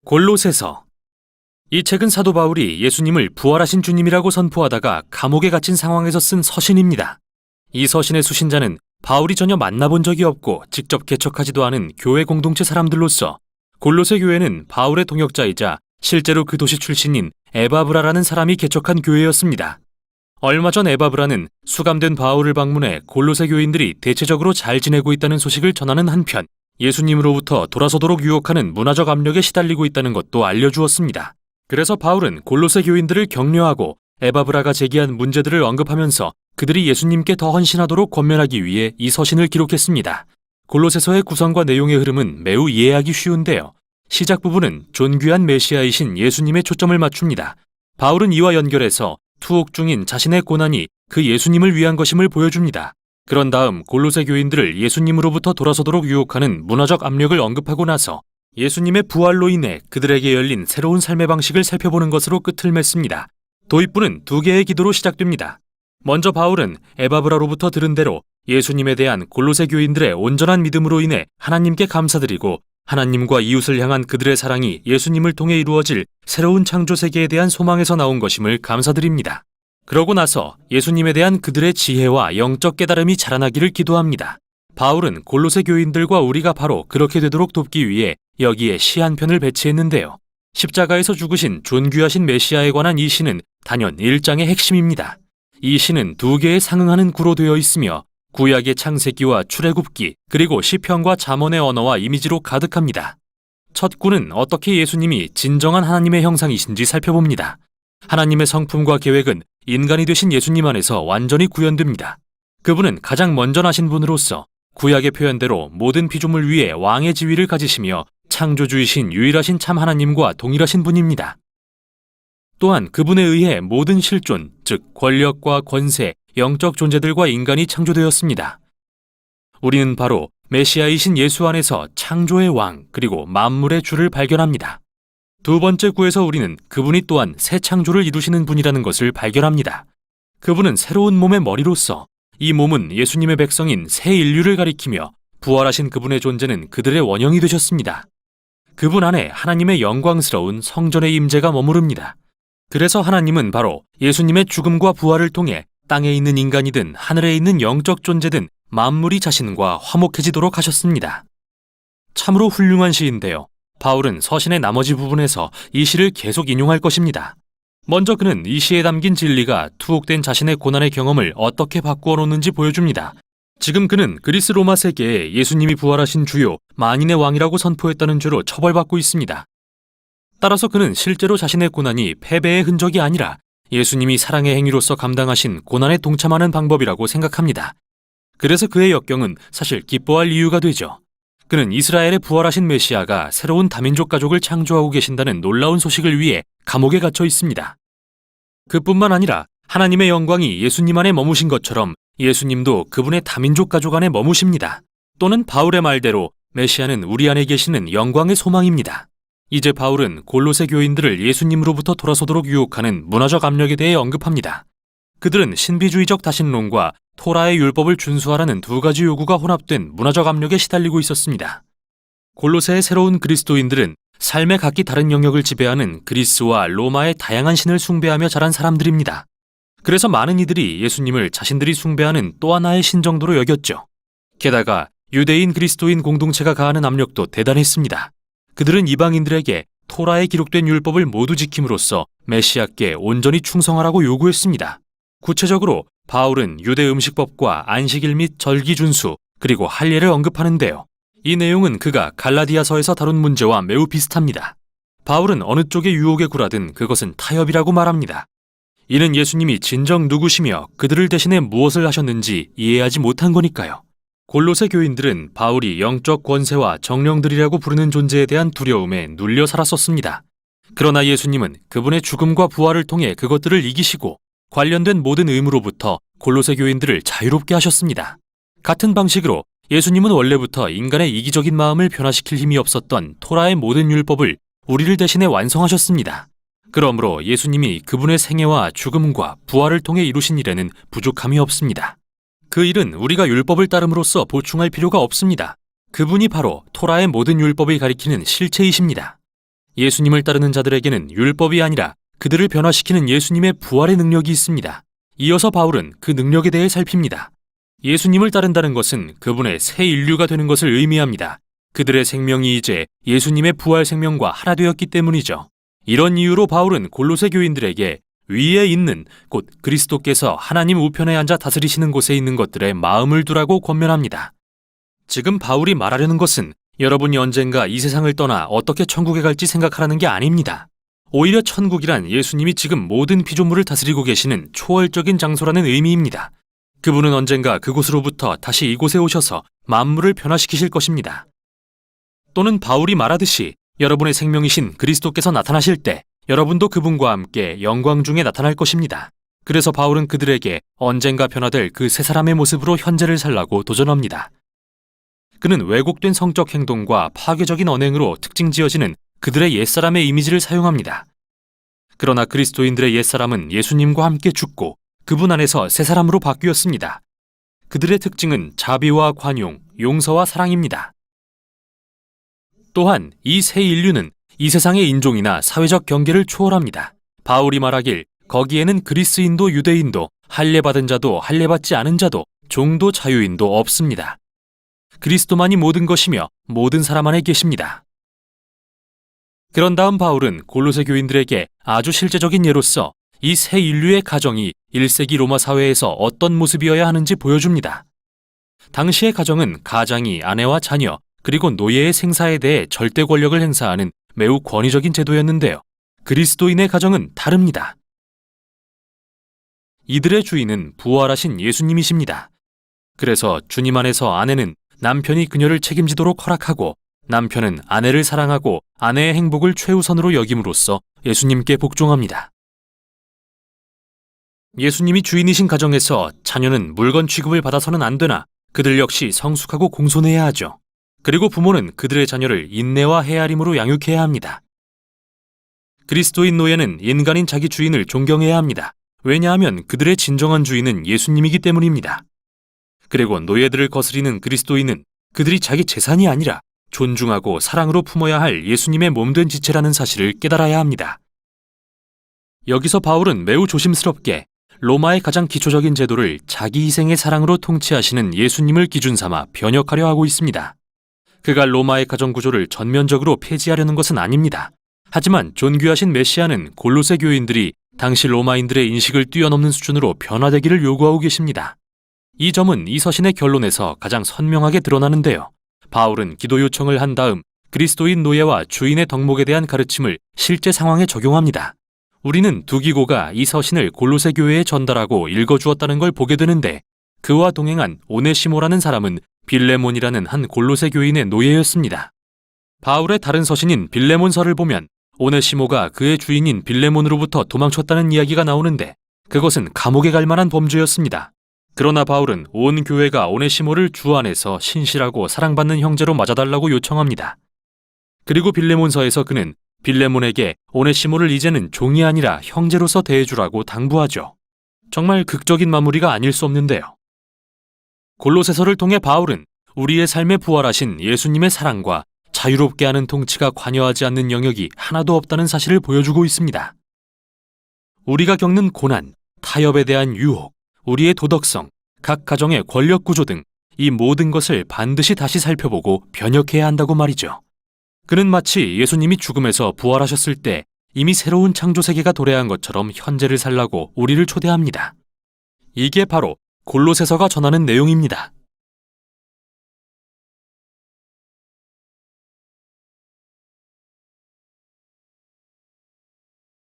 골로새서. 이 책은 사도 바울이 예수님을 부활하신 주님이라고 선포하다가 감옥에 갇힌 상황에서 쓴 서신입니다. 이 서신의 수신자는 바울이 전혀 만나본 적이 없고 직접 개척하지도 않은 교회 공동체 사람들로서 골로새 교회는 바울의 동역자이자 실제로 그 도시 출신인 에바브라라는 사람이 개척한 교회였습니다. 얼마 전 에바브라는 수감된 바울을 방문해 골로새 교인들이 대체적으로 잘 지내고 있다는 소식을 전하는 한편 예수님으로부터 돌아서도록 유혹하는 문화적 압력에 시달리고 있다는 것도 알려주었습니다. 그래서 바울은 골로새 교인들을 격려하고 에바브라가 제기한 문제들을 언급하면서 그들이 예수님께 더 헌신하도록 권면하기 위해 이 서신을 기록했습니다. 골로새서의 구성과 내용의 흐름은 매우 이해하기 쉬운데요. 시작 부분은 존귀한 메시아이신 예수님에 초점을 맞춥니다. 바울은 이와 연결해서 투옥 중인 자신의 고난이 그 예수님을 위한 것임을 보여줍니다. 그런 다음 골로새 교인들을 예수님으로부터 돌아서도록 유혹하는 문화적 압력을 언급하고 나서 예수님의 부활로 인해 그들에게 열린 새로운 삶의 방식을 살펴보는 것으로 끝을 맺습니다. 도입부는 두 개의 기도로 시작됩니다. 먼저 바울은 에바브라로부터 들은 대로 예수님에 대한 골로새 교인들의 온전한 믿음으로 인해 하나님께 감사드리고 하나님과 이웃을 향한 그들의 사랑이 예수님을 통해 이루어질 새로운 창조 세계에 대한 소망에서 나온 것임을 감사드립니다. 그러고 나서 예수님에 대한 그들의 지혜와 영적 깨달음이 자라나기를 기도합니다. 바울은 골로새 교인들과 우리가 바로 그렇게 되도록 돕기 위해 여기에 시 한 편을 배치했는데요. 십자가에서 죽으신 존귀하신 메시아에 관한 이 시는 단연 1장의 핵심입니다. 이 시는 두 개의 상응하는 구로 되어 있으며 구약의 창세기와 출애굽기 그리고 시편과 잠언의 언어와 이미지로 가득합니다. 첫 구는 어떻게 예수님이 진정한 하나님의 형상이신지 살펴봅니다. 하나님의 성품과 계획은 인간이 되신 예수님 안에서 완전히 구현됩니다. 그분은 가장 먼저 나신 분으로서 구약의 표현대로 모든 피조물 위에 왕의 지위를 가지시며 창조주이신 유일하신 참 하나님과 동일하신 분입니다. 또한 그분에 의해 모든 실존, 즉 권력과 권세, 영적 존재들과 인간이 창조되었습니다. 우리는 바로 메시아이신 예수 안에서 창조의 왕 그리고 만물의 주를 발견합니다. 두 번째 구에서 우리는 그분이 또한 새 창조를 이루시는 분이라는 것을 발견합니다. 그분은 새로운 몸의 머리로서 이 몸은 예수님의 백성인 새 인류를 가리키며 부활하신 그분의 존재는 그들의 원형이 되셨습니다. 그분 안에 하나님의 영광스러운 성전의 임재가 머무릅니다. 그래서 하나님은 바로 예수님의 죽음과 부활을 통해 땅에 있는 인간이든 하늘에 있는 영적 존재든 만물이 자신과 화목해지도록 하셨습니다. 참으로 훌륭한 시인데요. 바울은 서신의 나머지 부분에서 이 시를 계속 인용할 것입니다. 먼저 그는 이 시에 담긴 진리가 투옥된 자신의 고난의 경험을 어떻게 바꾸어 놓는지 보여줍니다. 지금 그는 그리스 로마 세계에 예수님이 부활하신 주요 만인의 왕이라고 선포했다는 죄로 처벌받고 있습니다. 따라서 그는 실제로 자신의 고난이 패배의 흔적이 아니라 예수님이 사랑의 행위로서 감당하신 고난에 동참하는 방법이라고 생각합니다. 그래서 그의 역경은 사실 기뻐할 이유가 되죠. 그는 이스라엘의 부활하신 메시아가 새로운 다민족 가족을 창조하고 계신다는 놀라운 소식을 위해 감옥에 갇혀 있습니다. 그뿐만 아니라 하나님의 영광이 예수님 안에 머무신 것처럼 예수님도 그분의 다민족 가족 안에 머무십니다. 또는 바울의 말대로 메시아는 우리 안에 계시는 영광의 소망입니다. 이제 바울은 골로새 교인들을 예수님으로부터 돌아서도록 유혹하는 문화적 압력에 대해 언급합니다. 그들은 신비주의적 다신론과 토라의 율법을 준수하라는 두 가지 요구가 혼합된 문화적 압력에 시달리고 있었습니다. 골로새의 새로운 그리스도인들은 삶의 각기 다른 영역을 지배하는 그리스와 로마의 다양한 신을 숭배하며 자란 사람들입니다. 그래서 많은 이들이 예수님을 자신들이 숭배하는 또 하나의 신 정도로 여겼죠. 게다가 유대인 그리스도인 공동체가 가하는 압력도 대단했습니다. 그들은 이방인들에게 토라에 기록된 율법을 모두 지킴으로써 메시아께 온전히 충성하라고 요구했습니다. 구체적으로 바울은 유대 음식법과 안식일 및 절기 준수 그리고 할례를 언급하는데요. 이 내용은 그가 갈라디아서에서 다룬 문제와 매우 비슷합니다. 바울은 어느 쪽의 유혹에 굴하든 그것은 타협이라고 말합니다. 이는 예수님이 진정 누구시며 그들을 대신해 무엇을 하셨는지 이해하지 못한 거니까요. 골로새 교인들은 바울이 영적 권세와 정령들이라고 부르는 존재에 대한 두려움에 눌려 살았었습니다. 그러나 예수님은 그분의 죽음과 부활을 통해 그것들을 이기시고 관련된 모든 의무로부터 골로새 교인들을 자유롭게 하셨습니다. 같은 방식으로 예수님은 원래부터 인간의 이기적인 마음을 변화시킬 힘이 없었던 토라의 모든 율법을 우리를 대신해 완성하셨습니다. 그러므로 예수님이 그분의 생애와 죽음과 부활을 통해 이루신 일에는 부족함이 없습니다. 그 일은 우리가 율법을 따름으로써 보충할 필요가 없습니다. 그분이 바로 토라의 모든 율법을 가리키는 실체이십니다. 예수님을 따르는 자들에게는 율법이 아니라 그들을 변화시키는 예수님의 부활의 능력이 있습니다. 이어서 바울은 그 능력에 대해 살핍니다. 예수님을 따른다는 것은 그분의 새 인류가 되는 것을 의미합니다. 그들의 생명이 이제 예수님의 부활 생명과 하나 되었기 때문이죠. 이런 이유로 바울은 골로새 교인들에게 위에 있는 곧 그리스도께서 하나님 우편에 앉아 다스리시는 곳에 있는 것들에 마음을 두라고 권면합니다. 지금 바울이 말하려는 것은 여러분이 언젠가 이 세상을 떠나 어떻게 천국에 갈지 생각하라는 게 아닙니다. 오히려 천국이란 예수님이 지금 모든 피조물을 다스리고 계시는 초월적인 장소라는 의미입니다. 그분은 언젠가 그곳으로부터 다시 이곳에 오셔서 만물을 변화시키실 것입니다. 또는 바울이 말하듯이 여러분의 생명이신 그리스도께서 나타나실 때 여러분도 그분과 함께 영광 중에 나타날 것입니다. 그래서 바울은 그들에게 언젠가 변화될 그 새 사람의 모습으로 현재를 살라고 도전합니다. 그는 왜곡된 성적 행동과 파괴적인 언행으로 특징지어지는 그들의 옛사람의 이미지를 사용합니다. 그러나 그리스도인들의 옛사람은 예수님과 함께 죽고 그분 안에서 새 사람으로 바뀌었습니다. 그들의 특징은 자비와 관용, 용서와 사랑입니다. 또한 이 새 인류는 이 세상의 인종이나 사회적 경계를 초월합니다. 바울이 말하길 거기에는 그리스인도 유대인도 할례받은 자도 할례받지 않은 자도 종도 자유인도 없습니다. 그리스도만이 모든 것이며 모든 사람 안에 계십니다. 그런 다음 바울은 골로새 교인들에게 아주 실제적인 예로서 이 새 인류의 가정이 1세기 로마 사회에서 어떤 모습이어야 하는지 보여줍니다. 당시의 가정은 가장이 아내와 자녀 그리고 노예의 생사에 대해 절대 권력을 행사하는 매우 권위적인 제도였는데요. 그리스도인의 가정은 다릅니다. 이들의 주인은 부활하신 예수님이십니다. 그래서 주님 안에서 아내는 남편이 그녀를 책임지도록 허락하고 남편은 아내를 사랑하고 아내의 행복을 최우선으로 여김으로써 예수님께 복종합니다. 예수님이 주인이신 가정에서 자녀는 물건 취급을 받아서는 안 되나 그들 역시 성숙하고 공손해야 하죠. 그리고 부모는 그들의 자녀를 인내와 헤아림으로 양육해야 합니다. 그리스도인 노예는 인간인 자기 주인을 존경해야 합니다. 왜냐하면 그들의 진정한 주인은 예수님이기 때문입니다. 그리고 노예들을 거스리는 그리스도인은 그들이 자기 재산이 아니라 존중하고 사랑으로 품어야 할 예수님의 몸된 지체라는 사실을 깨달아야 합니다. 여기서 바울은 매우 조심스럽게 로마의 가장 기초적인 제도를 자기 희생의 사랑으로 통치하시는 예수님을 기준 삼아 변혁하려 하고 있습니다. 그가 로마의 가정 구조를 전면적으로 폐지하려는 것은 아닙니다. 하지만 존귀하신 메시아는 골로새 교인들이 당시 로마인들의 인식을 뛰어넘는 수준으로 변화되기를 요구하고 계십니다. 이 점은 이 서신의 결론에서 가장 선명하게 드러나는데요. 바울은 기도 요청을 한 다음 그리스도인 노예와 주인의 덕목에 대한 가르침을 실제 상황에 적용합니다. 우리는 두기고가 이 서신을 골로새 교회에 전달하고 읽어주었다는 걸 보게 되는데 그와 동행한 오네시모라는 사람은 빌레몬이라는 한 골로새 교인의 노예였습니다. 바울의 다른 서신인 빌레몬서를 보면 오네시모가 그의 주인인 빌레몬으로부터 도망쳤다는 이야기가 나오는데 그것은 감옥에 갈 만한 범죄였습니다. 그러나 바울은 온 교회가 오네시모를 주 안에서 신실하고 사랑받는 형제로 맞아달라고 요청합니다. 그리고 빌레몬서에서 그는 빌레몬에게 오네시모를 이제는 종이 아니라 형제로서 대해주라고 당부하죠. 정말 극적인 마무리가 아닐 수 없는데요. 골로새서를 통해 바울은 우리의 삶에 부활하신 예수님의 사랑과 자유롭게 하는 통치가 관여하지 않는 영역이 하나도 없다는 사실을 보여주고 있습니다. 우리가 겪는 고난, 타협에 대한 유혹, 우리의 도덕성, 각 가정의 권력 구조 등 이 모든 것을 반드시 다시 살펴보고 변혁해야 한다고 말이죠. 그는 마치 예수님이 죽음에서 부활하셨을 때 이미 새로운 창조 세계가 도래한 것처럼 현재를 살라고 우리를 초대합니다. 이게 바로 골로새서가 전하는 내용입니다.